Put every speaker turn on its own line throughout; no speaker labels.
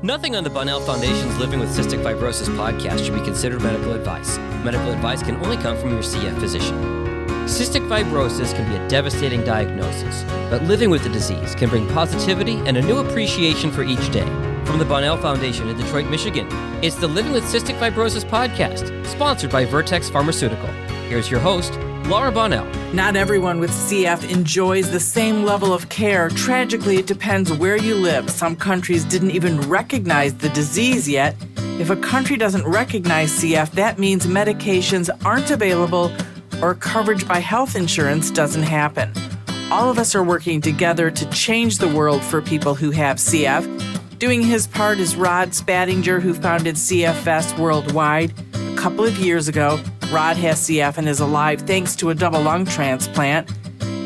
Nothing on the Bunnell Foundation's Living with Cystic Fibrosis podcast should be considered medical advice. Medical advice can only come from your CF physician. Cystic fibrosis can be a devastating diagnosis, but living with the disease can bring positivity and a new appreciation for each day. From the Bunnell Foundation in Detroit, Michigan, it's the Living with Cystic Fibrosis podcast, sponsored by Vertex Pharmaceutical. Here's your host, Laura Bunnell.
Not everyone with CF enjoys the same level of care. Tragically, it depends where you live. Some countries didn't even recognize the disease yet. If a country doesn't recognize CF, that means medications aren't available or coverage by health insurance doesn't happen. All of us are working together to change the world for people who have CF. Doing his part is Rod Spattinger, who founded CF Fest Worldwide a couple of years ago. Rod has CF and is alive thanks to a double lung transplant.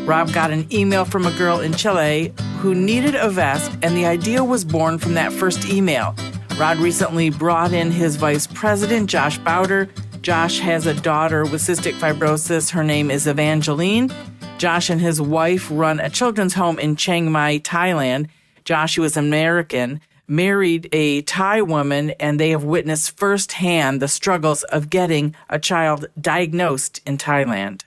Rob got an email from a girl in Chile who needed a vest, and the idea was born from that first email. Rod recently brought in his vice president, Josh Bowder. Josh has a daughter with cystic fibrosis. Her name is Evangeline. Josh and his wife run a children's home in Chiang Mai, Thailand. Josh, who is American, married a Thai woman, and they have witnessed firsthand the struggles of getting a child diagnosed in Thailand.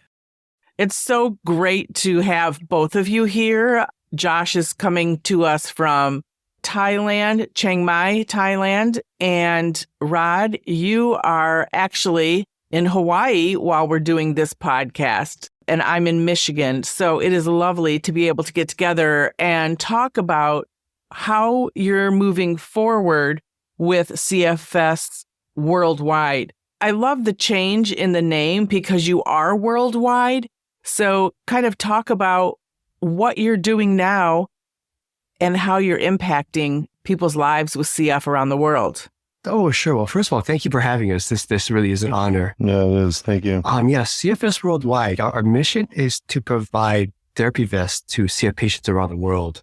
It's so great to have both of you here. Josh is coming to us from Thailand, Chiang Mai, Thailand, and Rod, you are actually in Hawaii while we're doing this podcast, and I'm in Michigan. So it is lovely to be able to get together and talk about how you're moving forward with CF Fest worldwide. I love the change in the name because you are worldwide. So kind of talk about what you're doing now and how you're impacting people's lives with CF around the world.
Oh, sure. Well, first of all, thank you for having us. This really is an honor.
No, it is. Thank you.
CFS Worldwide, our mission is to provide therapy vests to CF patients around the world.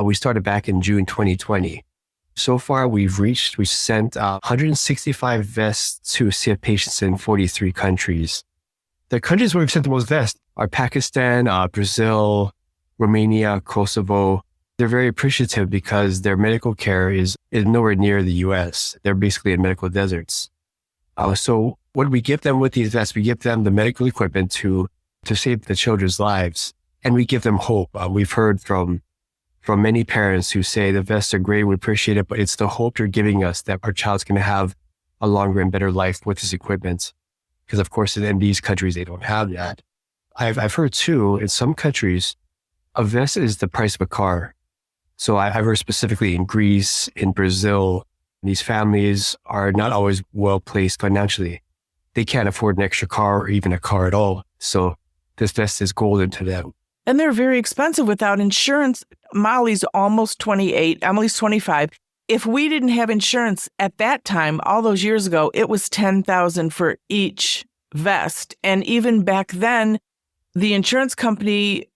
We started back in June 2020. So far, we've sent 165 vests to CF patients in 43 countries. The countries where we've sent the most vests are Pakistan, Brazil, Romania, Kosovo. They're very appreciative because their medical care is nowhere near the U.S. They're basically in medical deserts. So what we give them with these vests, we give them the medical equipment to save the children's lives, and we give them hope. We've heard from many parents who say the vests are great, we appreciate it, but it's the hope you're giving us that our child's going to have a longer and better life with this equipment. Because of course, in these countries, they don't have that. I've heard too, in some countries, a vest is the price of a car. So I've heard specifically in Greece, in Brazil, these families are not always well placed financially. They can't afford an extra car or even a car at all. So this vest is golden to them.
And they're very expensive without insurance. Molly's almost 28. Emily's 25. If we didn't have insurance at that time, all those years ago, it was $10,000 for each vest. And even back then, the insurance company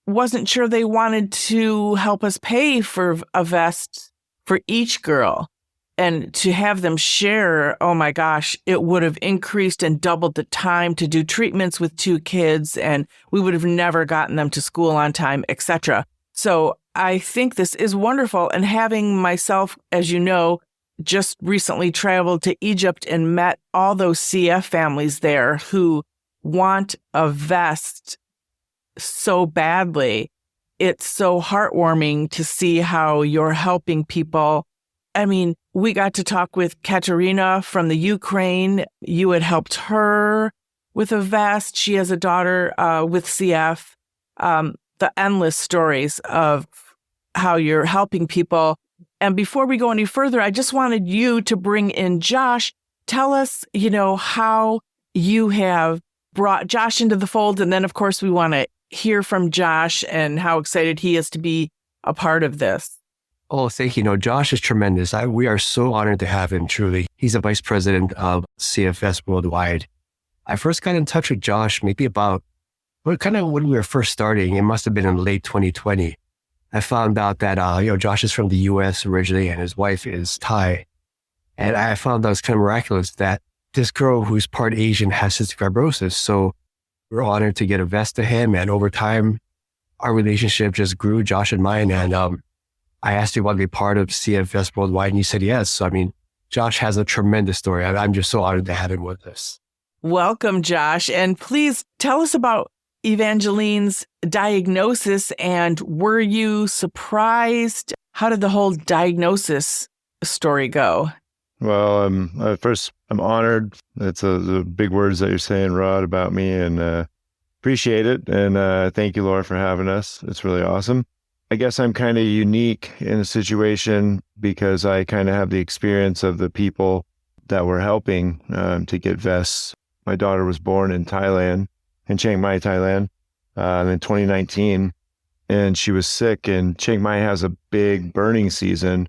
wasn't sure they wanted to help us pay for a vest for each girl. And to have them share, oh my gosh, it would have increased and doubled the time to do treatments with 2 kids, and we would have never gotten them to school on time, etc. So I think this is wonderful. And having myself, as you know, just recently traveled to Egypt and met all those CF families there who want a vest so badly. It's so heartwarming to see how you're helping people. I mean, we got to talk with Katerina from the Ukraine. You had helped her with a vest. She has a daughter with CF. The endless stories of how you're helping people. And before we go any further, I just wanted you to bring in Josh. Tell us, how you have brought Josh into the fold. And then, of course, we want to hear from Josh and how excited he is to be a part of this.
Oh, thank you. Josh is tremendous. We are so honored to have him, truly. He's the vice president of CFS Worldwide. I first got in touch with Josh maybe about when we were first starting. It must have been in late 2020. I found out that, Josh is from the U.S. originally and his wife is Thai. And I found out it was kind of miraculous that this girl who's part Asian has cystic fibrosis. So we're honored to get a vest to him. And over time, our relationship just grew, Josh and mine. And I asked you want to be part of CFS Worldwide, and you said yes. So, I mean, Josh has a tremendous story. I'm just so honored to have him with us.
Welcome, Josh. And please tell us about Evangeline's diagnosis, and were you surprised? How did the whole diagnosis story go?
Well, first, I'm honored. That's the big words that you're saying, Rod, about me, and appreciate it. And thank you, Laura, for having us. It's really awesome. I guess I'm kind of unique in a situation because I kind of have the experience of the people that were helping to get vests. My daughter was born in Thailand, in Chiang Mai, Thailand, in 2019, and she was sick. And Chiang Mai has a big burning season,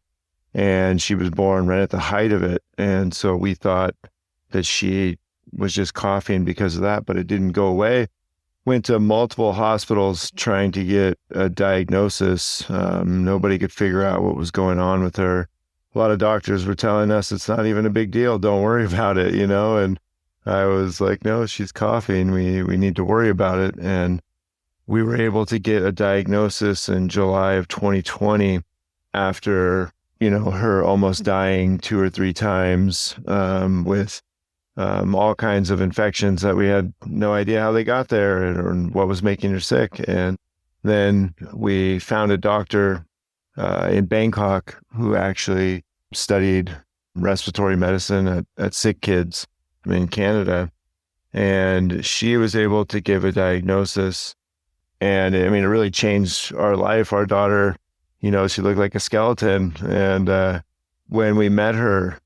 and she was born right at the height of it. And so we thought that she was just coughing because of that, but it didn't go away. Went to multiple hospitals trying to get a diagnosis. Nobody could figure out what was going on with her. A lot of doctors were telling us it's not even a big deal. Don't worry about it, And I was like, no, she's coughing. We need to worry about it. And we were able to get a diagnosis in July of 2020 after, her almost dying 2 or 3 times with all kinds of infections that we had no idea how they got there or what was making her sick. And then we found a doctor in Bangkok who actually studied respiratory medicine at Sick Kids in Canada. And she was able to give a diagnosis. And it really changed our life. Our daughter, she looked like a skeleton. And when we met her,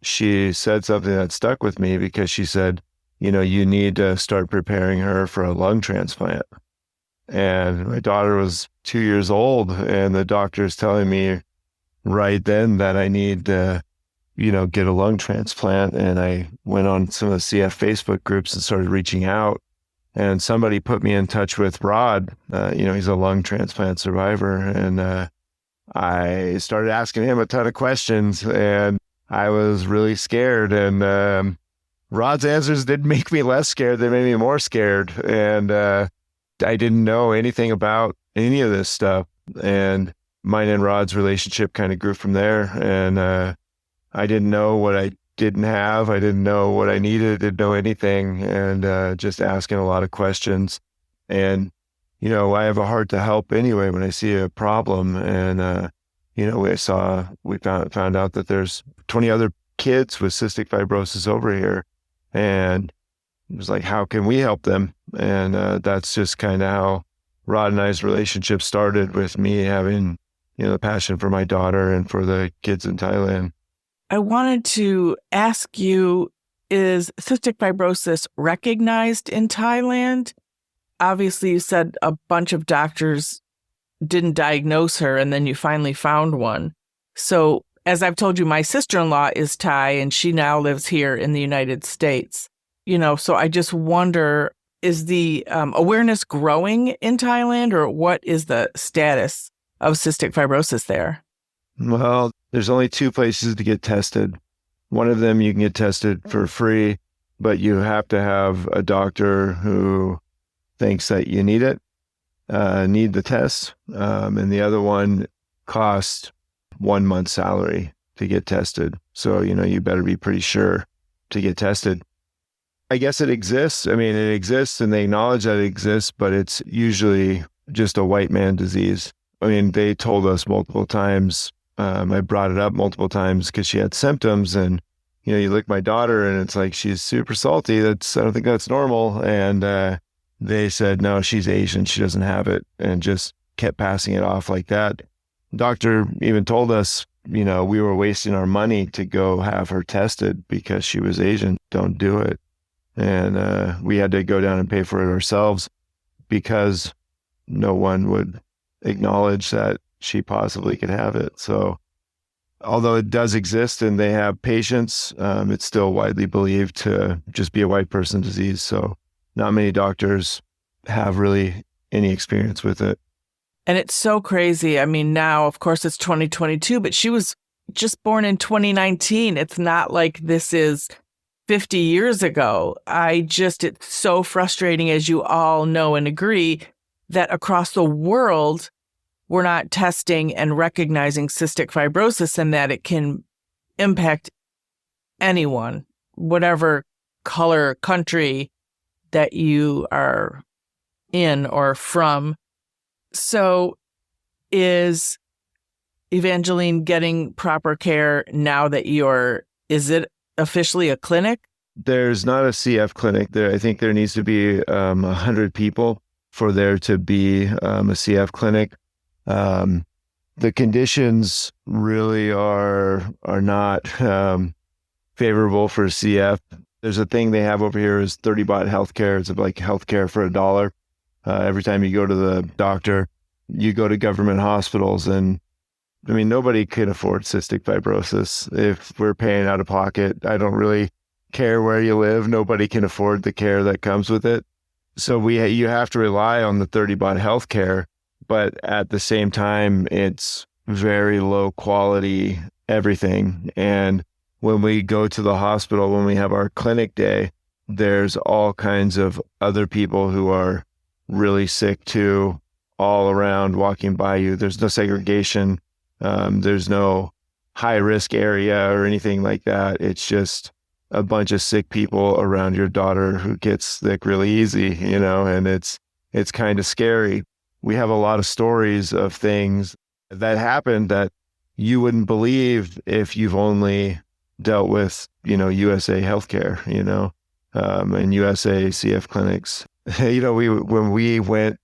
she said something that stuck with me because she said, you need to start preparing her for a lung transplant. And my daughter was 2 years old, and the doctor's telling me right then that I need to, get a lung transplant. And I went on some of the CF Facebook groups and started reaching out. And somebody put me in touch with Rod. He's a lung transplant survivor. And I started asking him a ton of questions, and I was really scared, and Rod's answers didn't make me less scared. They made me more scared. And I didn't know anything about any of this stuff. And mine and Rod's relationship kind of grew from there. And I didn't know what I didn't have. I didn't know what I needed. Didn't know anything. And just asking a lot of questions. And, I have a heart to help anyway when I see a problem. And, we found out that there's 20 other kids with cystic fibrosis over here. And it was like, how can we help them? And that's just kind of how Rod and I's relationship started, with me having, the passion for my daughter and for the kids in Thailand.
I wanted to ask you, is cystic fibrosis recognized in Thailand? Obviously, you said a bunch of doctors didn't diagnose her, and then you finally found one. So, as I've told you, my sister-in-law is Thai, and she now lives here in the United States. So I just wonder, is the awareness growing in Thailand, or what is the status of cystic fibrosis there?
Well, there's only 2 places to get tested. One of them you can get tested for free, but you have to have a doctor who thinks that you need it, need the test. And the other one costs 1 month's salary to get tested. So, you better be pretty sure to get tested. I guess it exists. It exists, and they acknowledge that it exists, but it's usually just a white man disease. They told us multiple times. I brought it up multiple times because she had symptoms, and, you look at my daughter and it's like, she's super salty. I don't think that's normal. And, they said, no, she's Asian. She doesn't have it, and just kept passing it off like that. Doctor even told us, we were wasting our money to go have her tested because she was Asian. Don't do it. And we had to go down and pay for it ourselves because no one would acknowledge that she possibly could have it. So although it does exist and they have patients, it's still widely believed to just be a white person disease. So not many doctors have really any experience with it.
And it's so crazy. Now, of course, it's 2022, but she was just born in 2019. It's not like this is 50 years ago. It's so frustrating, as you all know and agree, that across the world, we're not testing and recognizing cystic fibrosis, and that it can impact anyone, whatever color, country that you are in or from. So is Evangeline getting proper care now that is it officially a clinic?
There's not a CF clinic there. I think there needs to be 100 people for there to be a CF clinic. The conditions really are not favorable for CF. There's a thing they have over here is 30-baht healthcare. It's like healthcare for $1. Every time you go to the doctor, you go to government hospitals, and I mean, nobody can afford cystic fibrosis if we're paying out of pocket. I don't really care where you live. Nobody can afford the care that comes with it. So you have to rely on the 30-baht healthcare, but at the same time, it's very low quality everything. And when we go to the hospital, when we have our clinic day, there's all kinds of other people who are really sick too, all around walking by you. There's no segregation. There's no high risk area or anything like that. It's just a bunch of sick people around your daughter who gets sick really easy, and it's kind of scary. We have a lot of stories of things that happened that you wouldn't believe if you've only dealt with, USA healthcare, and USA CF clinics. When we went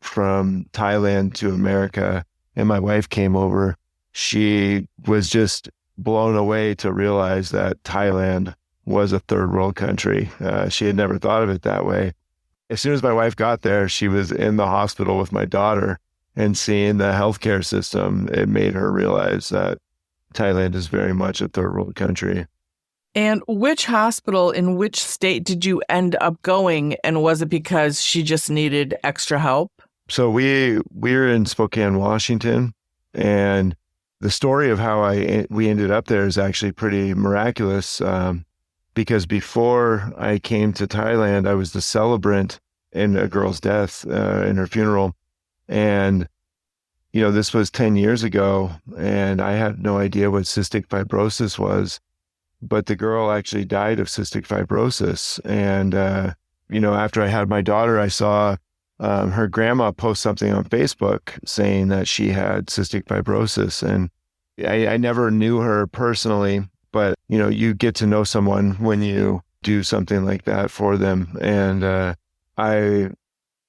from Thailand to America and my wife came over, she was just blown away to realize that Thailand was a third world country. She had never thought of it that way. As soon as my wife got there, she was in the hospital with my daughter, and seeing the healthcare system, it made her realize that Thailand is very much a third world country.
And which hospital in which state did you end up going? And was it because she just needed extra help?
So we're in Spokane, Washington, and the story of how we ended up there is actually pretty miraculous. Because before I came to Thailand, I was the celebrant in a girl's death, in her funeral. And, this was 10 years ago, and I had no idea what cystic fibrosis was. But the girl actually died of cystic fibrosis. And, after I had my daughter, I saw her grandma post something on Facebook saying that she had cystic fibrosis. And I never knew her personally, but, you get to know someone when you do something like that for them. And I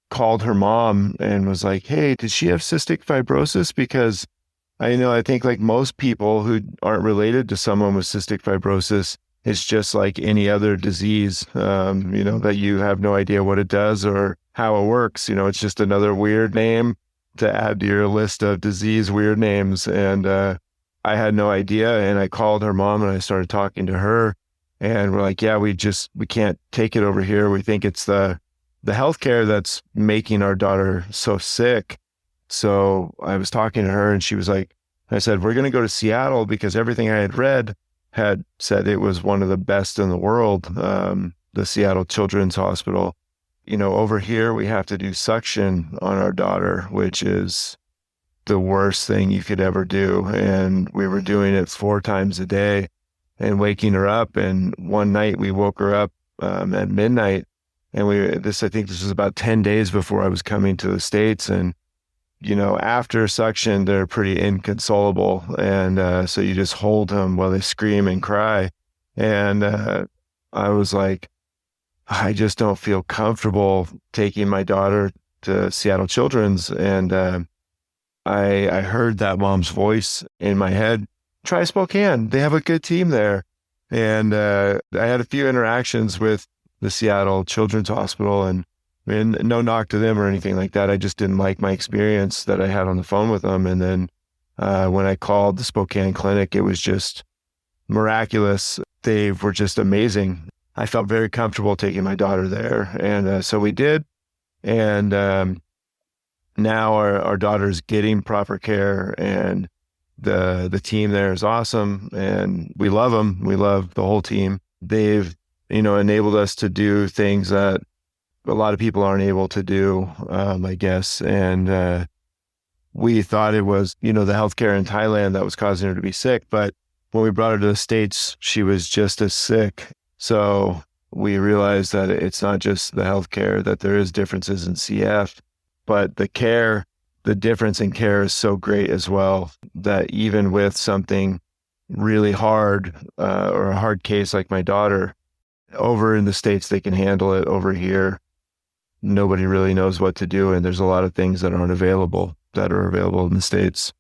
called her mom and was like, hey, did she have cystic fibrosis? Because I think like most people who aren't related to someone with cystic fibrosis, it's just like any other disease, that you have no idea what it does or how it works. It's just another weird name to add to your list of disease weird names. And I had no idea. And I called her mom and I started talking to her, and we're like, yeah, we can't take it over here. We think it's the healthcare that's making our daughter so sick. So I was talking to her, and she was like, I said, we're going to go to Seattle, because everything I had read had said it was one of the best in the world, the Seattle Children's Hospital. Over here, we have to do suction on our daughter, which is the worst thing you could ever do. And we were doing it 4 times a day and waking her up. And one night we woke her up at midnight, and I think this was about 10 days before I was coming to the States. And after suction, they're pretty inconsolable. And so you just hold them while they scream and cry. And I was like, I just don't feel comfortable taking my daughter to Seattle Children's. And I heard that mom's voice in my head, try Spokane. They have a good team there. And I had a few interactions with the Seattle Children's Hospital, and no knock to them or anything like that. I just didn't like my experience that I had on the phone with them. And then when I called the Spokane clinic, it was just miraculous. They were just amazing. I felt very comfortable taking my daughter there. And so we did. And now our daughter's getting proper care, and the team there is awesome, and we love them. We love the whole team. They've, enabled us to do things that a lot of people aren't able to do, I guess. And we thought it was, the healthcare in Thailand that was causing her to be sick. But when we brought her to the States, she was just as sick. So we realized that it's not just the healthcare, that there is differences in CF, but the difference in care is so great as well, that even with something really hard or a hard case like my daughter, over in the States, they can handle it. Over here, nobody really knows what to do. And there's a lot of things that aren't available that are available in the States.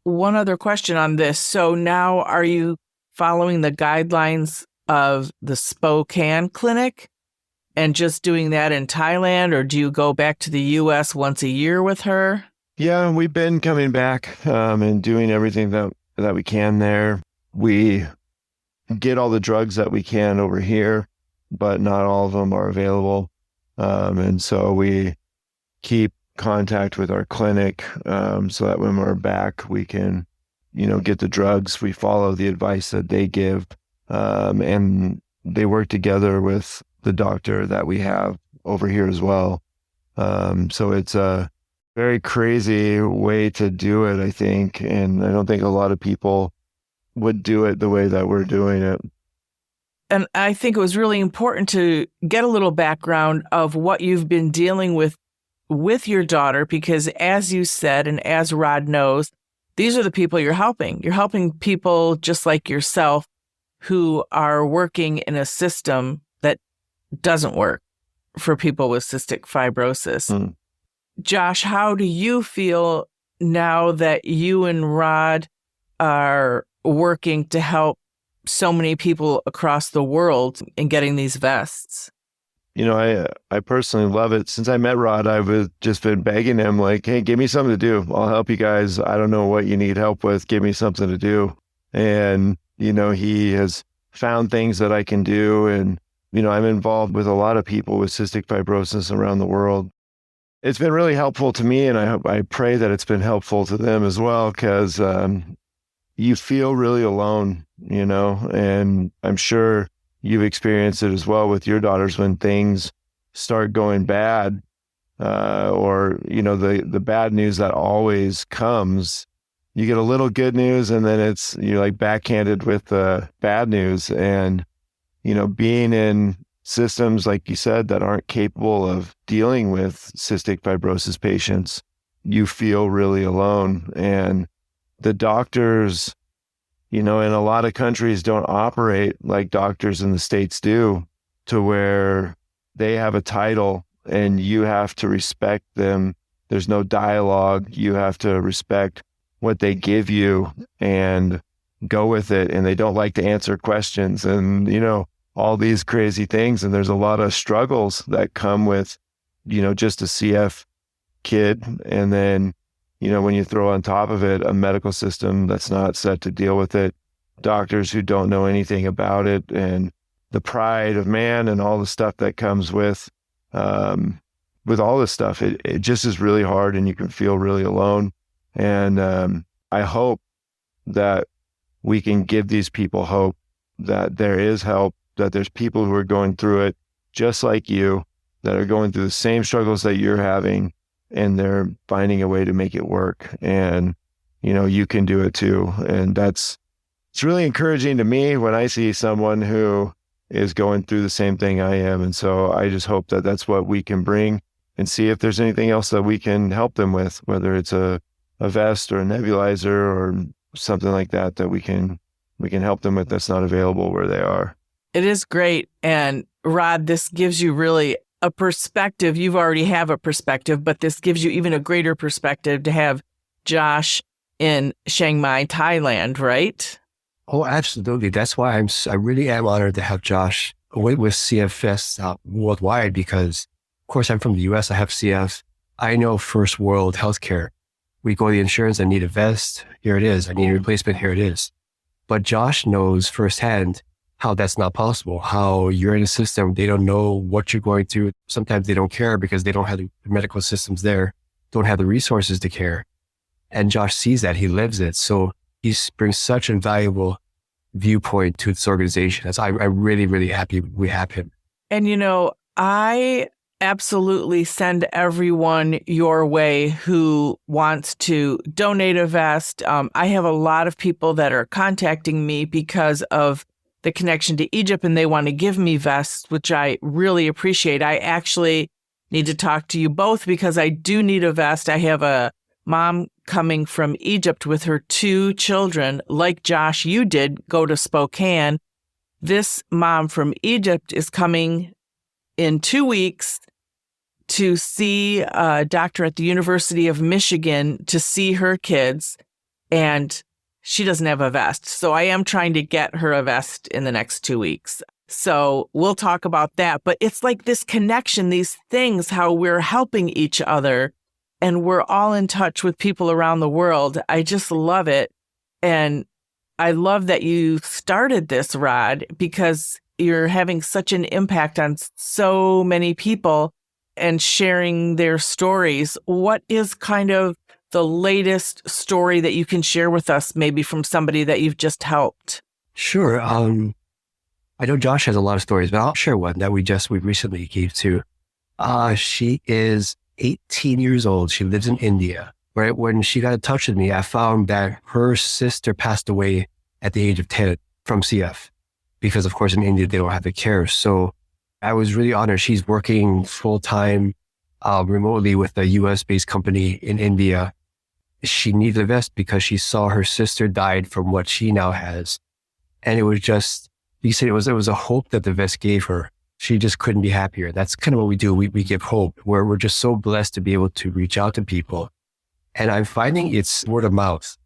One other question on this. So now are you following the guidelines of the Spokane clinic and just doing that in Thailand, or do you go back to the U.S. once a year with her?
Yeah, we've been coming back and doing everything that we can there. We get all the drugs that we can over here, but not all of them are available. And so we keep contact with our clinic so that when we're back, we can, get the drugs. We follow the advice that they give. And they work together with the doctor that we have over here as well. So it's a very crazy way to do it, I think. And I don't think a lot of people would do it the way that we're doing it.
And I think it was really important to get a little background of what you've been dealing with your daughter, because as you said, and as Rod knows, these are the people you're helping. You're helping people just like yourself who are working in a system that doesn't work for people with cystic fibrosis. Mm. Josh, how do you feel now that you and Rod are working to help so many people across the world in getting these vests?
I personally love it. Since I met Rod, I've just been begging him, like, hey, give me something to do. I'll help you guys. I don't know what you need help with. Give me something to do. And, he has found things that I can do. And, I'm involved with a lot of people with cystic fibrosis around the world. It's been really helpful to me, and I pray that it's been helpful to them as well, because you feel really alone, and I'm sure you've experienced it as well with your daughters when things start going bad, or, the bad news that always comes. You get a little good news and then you're like backhanded with the bad news. And, being in systems, like you said, that aren't capable of dealing with cystic fibrosis patients, you feel really alone. And the doctors, in a lot of countries don't operate like doctors in the States do, to where they have a title and you have to respect them. There's no dialogue. You have to respect what they give you and go with it. And they don't like to answer questions and, all these crazy things. And there's a lot of struggles that come with, just a CF kid. And then, when you throw on top of it a medical system that's not set to deal with it, doctors who don't know anything about it, and the pride of man and all the stuff that comes with all this stuff, it just is really hard, and you can feel really alone. And I hope that we can give these people hope, that there is help, that there's people who are going through it just like you, that are going through the same struggles that you're having, and they're finding a way to make it work. And, you can do it too. And it's really encouraging to me when I see someone who is going through the same thing I am. And so I just hope that that's what we can bring, and see if there's anything else that we can help them with, whether it's a vest or a nebulizer or something like that, that we can help them with that's not available where they are.
It is great. And Rod, this gives you really a perspective. You already have a perspective, but this gives you even a greater perspective to have Josh in Chiang Mai, Thailand, right?
Oh, absolutely. That's why I really am honored to have Josh with CF Fest worldwide, because, of course, I'm from the US. I have CF. I know first world healthcare. We go to the insurance, I need a vest. Here it is. I need a replacement. Here it is. But Josh knows firsthand how that's not possible, how you're in a system, they don't know what you're going through. Sometimes they don't care because they don't have the medical systems there, don't have the resources to care. And Josh sees that, he lives it. So he brings such a valuable viewpoint to this organization. I'm really, really happy we have him.
And, I absolutely send everyone your way who wants to donate a vest. I have a lot of people that are contacting me because of the connection to Egypt, and they want to give me vests, which I really appreciate. I actually need to talk to you both because I do need a vest. I have a mom coming from Egypt with her 2 children, like Josh, you did go to Spokane. This mom from Egypt is coming in 2 weeks to see a doctor at the University of Michigan to see her kids, and she doesn't have a vest. So I am trying to get her a vest in the next 2 weeks. So we'll talk about that. But it's like this connection, these things, how we're helping each other, and we're all in touch with people around the world. I just love it. And I love that you started this, Rod, because you're having such an impact on so many people and sharing their stories. What is kind of the latest story that you can share with us, maybe from somebody that you've just helped?
Sure. I know Josh has a lot of stories, but I'll share one that we recently gave to. She is 18 years old. She lives in India. Right when she got in touch with me, I found that her sister passed away at the age of 10 from CF, because of course in India they don't have the care. So I was really honored. She's working full-time remotely with a US-based company in India. She needed a vest because she saw her sister died from what she now has. And it was just, you said it was a hope that the vest gave her. She just couldn't be happier. That's kind of what we do. We give hope. We're just so blessed to be able to reach out to people. And I'm finding it's word of mouth.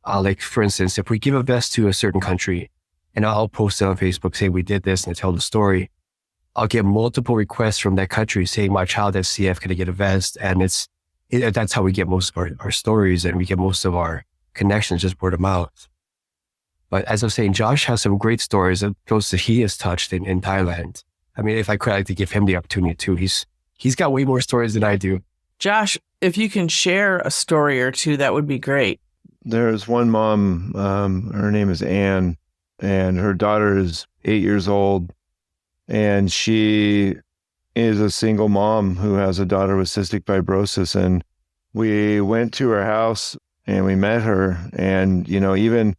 Like for instance, if we give a vest to a certain country and I'll post it on Facebook saying we did this and I tell the story, I'll get multiple requests from that country saying my child has CF, can I get a vest? And that's how we get most of our stories, and we get most of our connections, just word of mouth. But as I was saying, Josh has some great stories of those that he has touched in Thailand. I mean, if I could, I'd like to give him the opportunity too. He's got way more stories than I do.
Josh, if you can share a story or two, that would be great.
There's one mom, her name is Anne, and her daughter is 8 years old. And she is a single mom who has a daughter with cystic fibrosis. And we went to her house and we met her. And, even,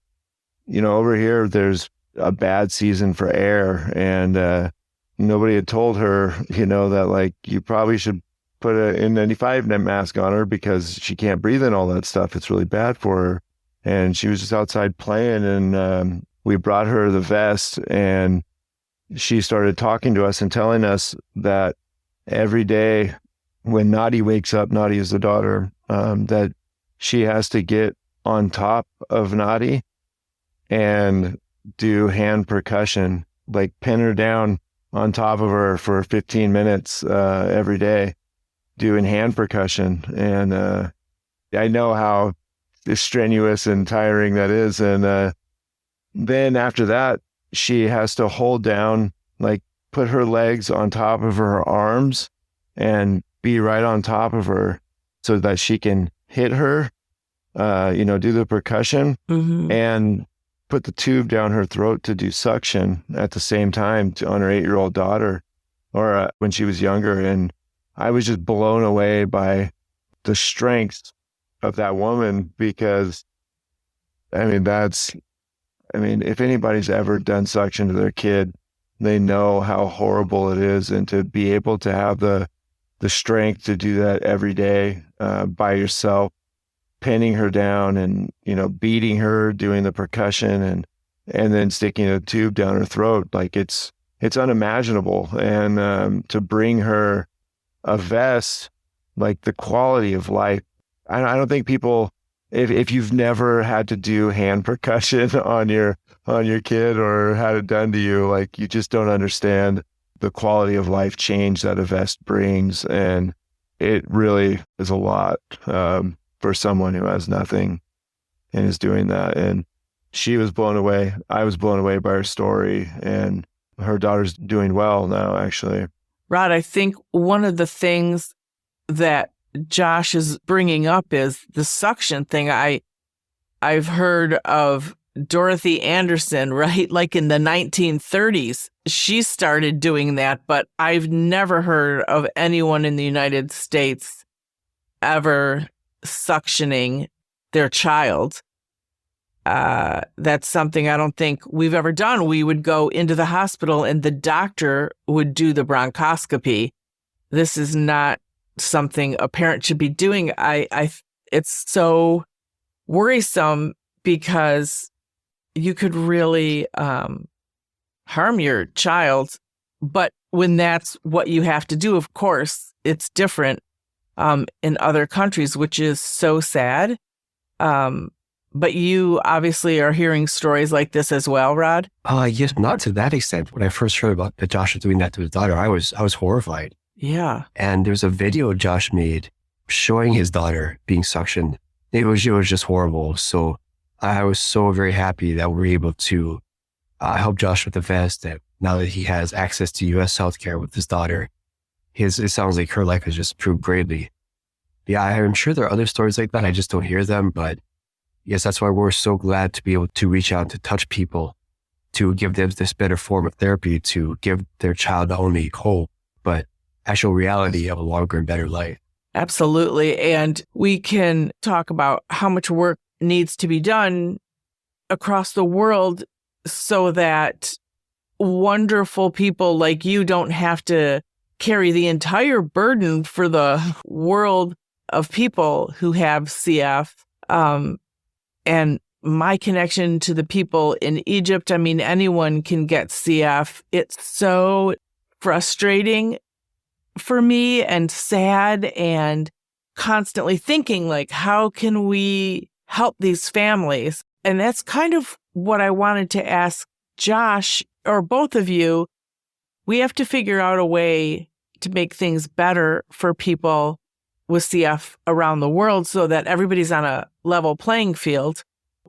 over here, there's a bad season for air. And nobody had told her, that like you probably should put a N95 mask on her because she can't breathe in all that stuff. It's really bad for her. And she was just outside playing. And we brought her the vest, and she started talking to us and telling us that every day when Nadi wakes up, Nadi is the daughter, that she has to get on top of Nadi and do hand percussion, like pin her down on top of her for 15 minutes every day, doing hand percussion. And I know how strenuous and tiring that is. And then after that, she has to hold down, like put her legs on top of her arms and be right on top of her so that she can hit her, do the percussion and put the tube down her throat to do suction at the same time on her 8-year-old daughter, or when she was younger. And I was just blown away by the strength of that woman, because if anybody's ever done suction to their kid, they know how horrible it is. And to be able to have the strength to do that every day by yourself, pinning her down and, beating her, doing the percussion and then sticking a tube down her throat, like it's unimaginable. And to bring her a vest, like the quality of life, I don't think people, if you've never had to do hand percussion on your kid or had it done to you, like you just don't understand the quality of life change that a vest brings. And it really is a lot for someone who has nothing and is doing that. And she was blown away. I was blown away by her story, and her daughter's doing well now, actually.
Rod, I think one of the things that Josh is bringing up is the suction thing. I've heard of Dorothy Anderson, right? Like in the 1930s, she started doing that, but I've never heard of anyone in the United States ever suctioning their child. That's something I don't think we've ever done. We would go into the hospital and the doctor would do the bronchoscopy. This is not something a parent should be doing. It's so worrisome because you could really harm your child. But when that's what you have to do, of course, it's different in other countries, which is so sad. But you obviously are hearing stories like this as well, Rod?
Yes, not to that extent. When I first heard about that Josh was doing that to his daughter, I was horrified.
Yeah.
And there's a video Josh made showing his daughter being suctioned. It was just horrible. So I was so very happy that we were able to help Josh with the vest. That now that he has access to U.S. healthcare with his daughter, it sounds like her life has just improved greatly. Yeah, I'm sure there are other stories like that. I just don't hear them. But yes, that's why we're so glad to be able to reach out to touch people, to give them this better form of therapy, to give their child not only hope, but actual reality of a longer and better life.
Absolutely. And we can talk about how much work needs to be done across the world so that wonderful people like you don't have to carry the entire burden for the world of people who have CF. And my connection to the people in Egypt, I mean, anyone can get CF. It's so frustrating for me and sad and constantly thinking like, how can we help these families? And that's kind of what I wanted to ask Josh or both of you. We have to figure out a way to make things better for people with CF around the world so that everybody's on a level playing field.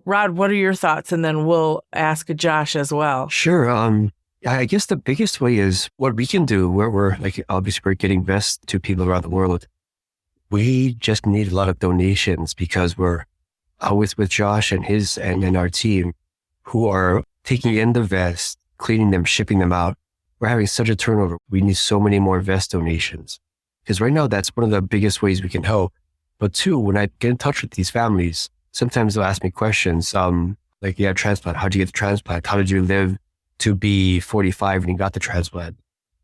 Rod, what are your thoughts? And then we'll ask Josh as well.
Sure. I guess the biggest way is what we can do, where we're like, obviously we're getting vests to people around the world. We just need a lot of donations because we're with Josh and our team who are taking in the vests, cleaning them, shipping them out. We're having such a turnover. We need so many more vest donations because right now that's one of the biggest ways we can help. But two, when I get in touch with these families, sometimes they'll ask me questions like, yeah, transplant. How'd you get the transplant? How did you live to be 45 when you got the transplant?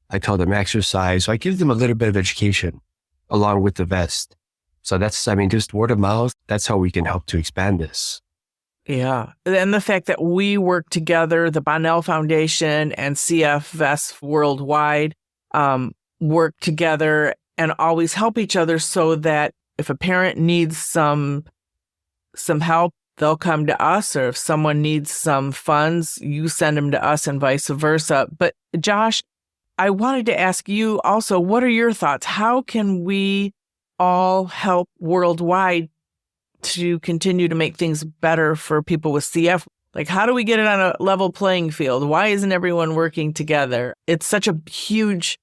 I tell them exercise. So I give them a little bit of education along with the vest. So just word of mouth. That's how we can help to expand this.
Yeah. And the fact that we work together, the Bonnell Foundation and CF Vests worldwide work together and always help each other so that if a parent needs some help, they'll come to us, or if someone needs some funds, you send them to us and vice versa. But Josh, I wanted to ask you also, what are your thoughts? How can we all help worldwide to continue to make things better for people with CF? Like, how do we get it on a level playing field? Why isn't everyone working together? It's such a huge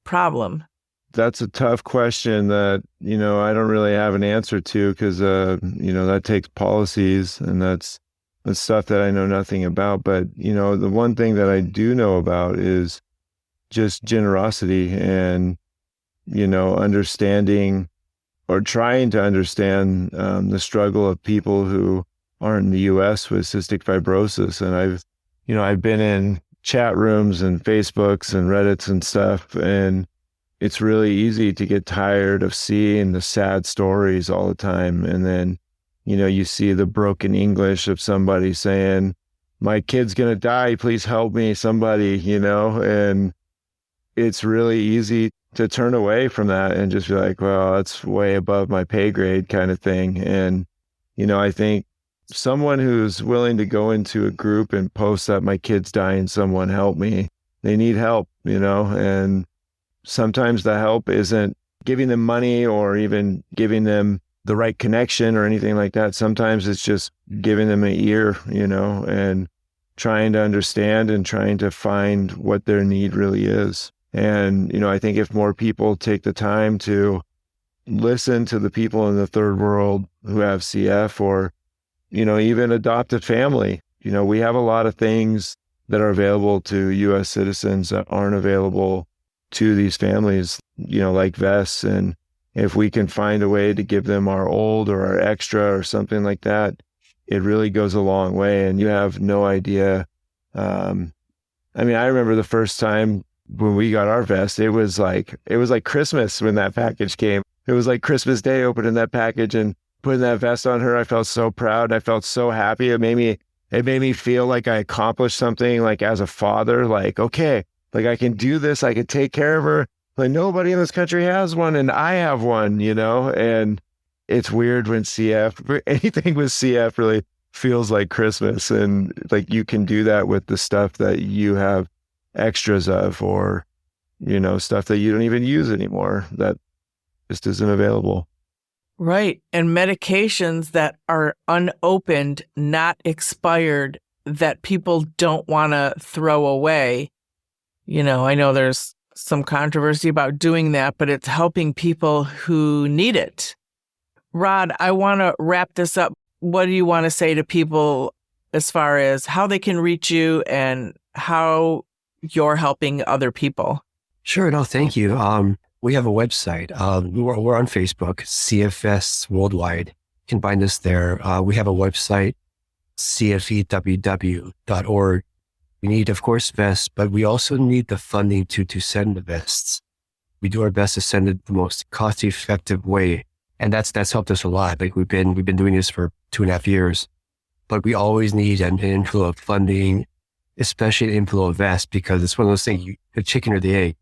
problem.
That's a tough question that, I don't really have an answer to because, that takes policies and that's stuff that I know nothing about. But, the one thing that I do know about is just generosity and, understanding or trying to understand the struggle of people who aren't in the U.S. with cystic fibrosis. And I've been in chat rooms and Facebooks and Reddits and stuff, and it's really easy to get tired of seeing the sad stories all the time. And then, you see the broken English of somebody saying, my kid's going to die, please help me, somebody, and it's really easy to turn away from that and just be like, well, that's way above my pay grade kind of thing. And, I think someone who's willing to go into a group and post that my kid's dying, someone help me, they need help, and sometimes the help isn't giving them money or even giving them the right connection or anything like that. Sometimes it's just giving them an ear, and trying to understand and trying to find what their need really is. And, I think if more people take the time to listen to the people in the third world who have CF or, even adopt a family, we have a lot of things that are available to U.S. citizens that aren't available to these families, like vests. And if we can find a way to give them our old or our extra or something like that, it really goes a long way. And you have no idea. I remember the first time when we got our vest, it was like Christmas when that package came. It was like Christmas Day opening that package and putting that vest on her. I felt so proud. I felt so happy. It made me feel like I accomplished something, like as a father, like, okay, like I can do this. I can take care of her. Like nobody in this country has one and I have one, and it's weird when anything with CF really feels like Christmas, and like you can do that with the stuff that you have extras of, or, stuff that you don't even use anymore that just isn't available.
Right. And medications that are unopened, not expired, that people don't want to throw away. I know there's some controversy about doing that, but it's helping people who need it. Rod, I want to wrap this up. What do you want to say to people as far as how they can reach you and how you're helping other people?
Sure. No, thank you. We have a website. We're on Facebook, CFS Worldwide. You can find us there. We have a website, cfeww.org. We need, of course, vests, but we also need the funding to send the vests. We do our best to send it the most cost-effective way. And that's helped us a lot. Like we've been doing this for 2.5 years, but we always need an inflow of funding, especially an inflow of vests, because it's one of those things, the chicken or the egg.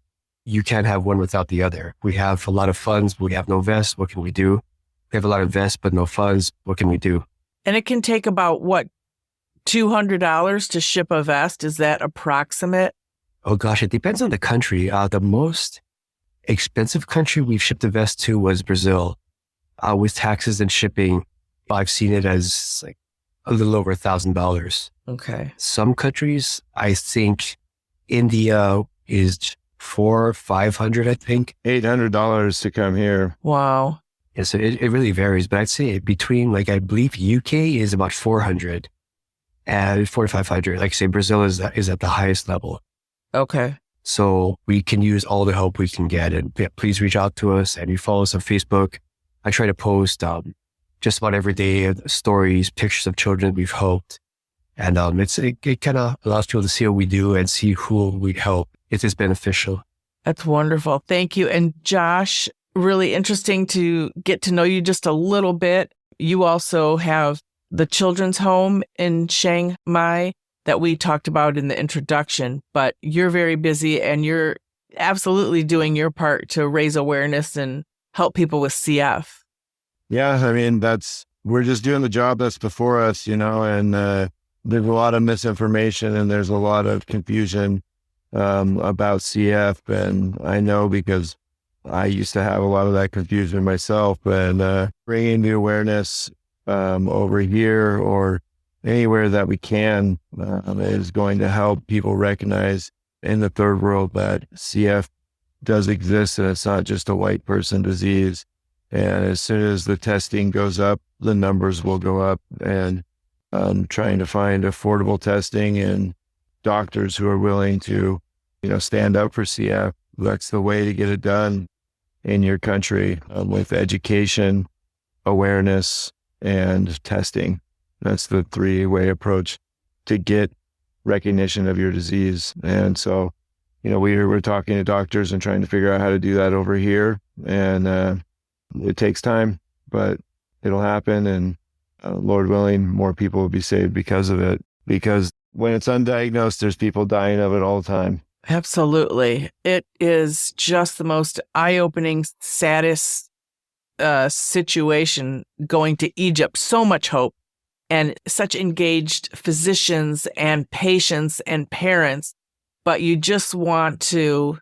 You can't have one without the other. We have a lot of funds, but we have no vests. What can we do? We have a lot of vests, but no funds. What can we do?
And it can take about $200 to ship a vest. Is that approximate?
Oh gosh, it depends on the country. The most expensive country we've shipped a vest to was Brazil. With taxes and shipping, I've seen it as like a little over $1,000.
Okay.
Some countries, I think India is $400 or $500, I think.
$800 to come here.
Wow.
Yeah, so it really varies, but I'd say between, like, I believe UK is about 400 and 4,500. Like, say Brazil is at the highest level.
Okay.
So we can use all the help we can get. And yeah, please reach out to us, and you follow us on Facebook. I try to post just about every day stories, pictures of children we've helped. And it kind of allows people to see what we do and see who we help. It is beneficial.
That's wonderful. Thank you. And Josh, really interesting to get to know you just a little bit. You also have the children's home in Chiang Mai that we talked about in the introduction, but you're very busy and you're absolutely doing your part to raise awareness and help people with CF.
Yeah, we're just doing the job that's before us, and there's a lot of misinformation and there's a lot of confusion about CF. And I know because I used to have a lot of that confusion myself, and bringing the awareness over here or anywhere that we can is going to help people recognize in the third world that CF does exist and it's not just a white person disease. And as soon as the testing goes up, the numbers will go up, and trying to find affordable testing and doctors who are willing to, stand up for CF. That's the way to get it done in your country, with education, awareness, and testing. That's the 3-way approach to get recognition of your disease. And so, we're talking to doctors and trying to figure out how to do that over here. And it takes time, but it'll happen. And Lord willing, more people will be saved because of it. Because when it's undiagnosed, there's people dying of it all the time.
Absolutely. It is just the most eye-opening, saddest situation going to Egypt. So much hope and such engaged physicians and patients and parents, but you just want to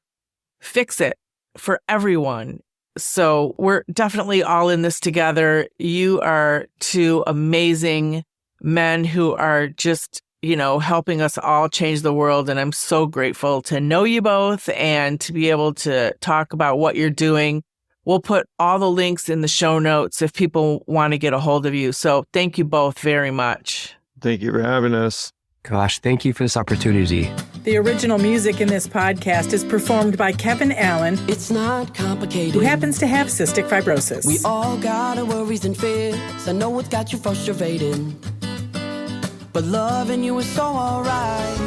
fix it for everyone. So we're definitely all in this together. You are two amazing men who are just, helping us all change the world. And I'm so grateful to know you both and to be able to talk about what you're doing. We'll put all the links in the show notes if people want to get a hold of you. So thank you both very much.
Thank you for having us.
Gosh, thank you for this opportunity.
The original music in this podcast is performed by Kevin Allen,
It's not complicated.
who happens to have cystic fibrosis.
We all got our worries and fears. I know it's got you frustrated, but loving you is so alright.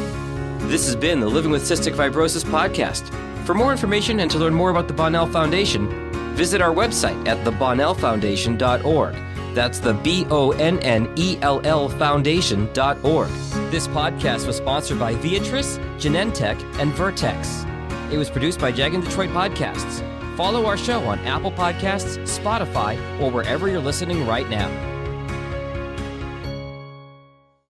This has been the Living with Cystic Fibrosis podcast. For more information and to learn more about the Bonnell Foundation, visit our website at thebonnellfoundation.org. That's the BONNELL Foundation.org. This podcast was sponsored by Viatris, Genentech, and Vertex. It was produced by Jag and Detroit Podcasts. Follow our show on Apple Podcasts, Spotify, or wherever you're listening right now.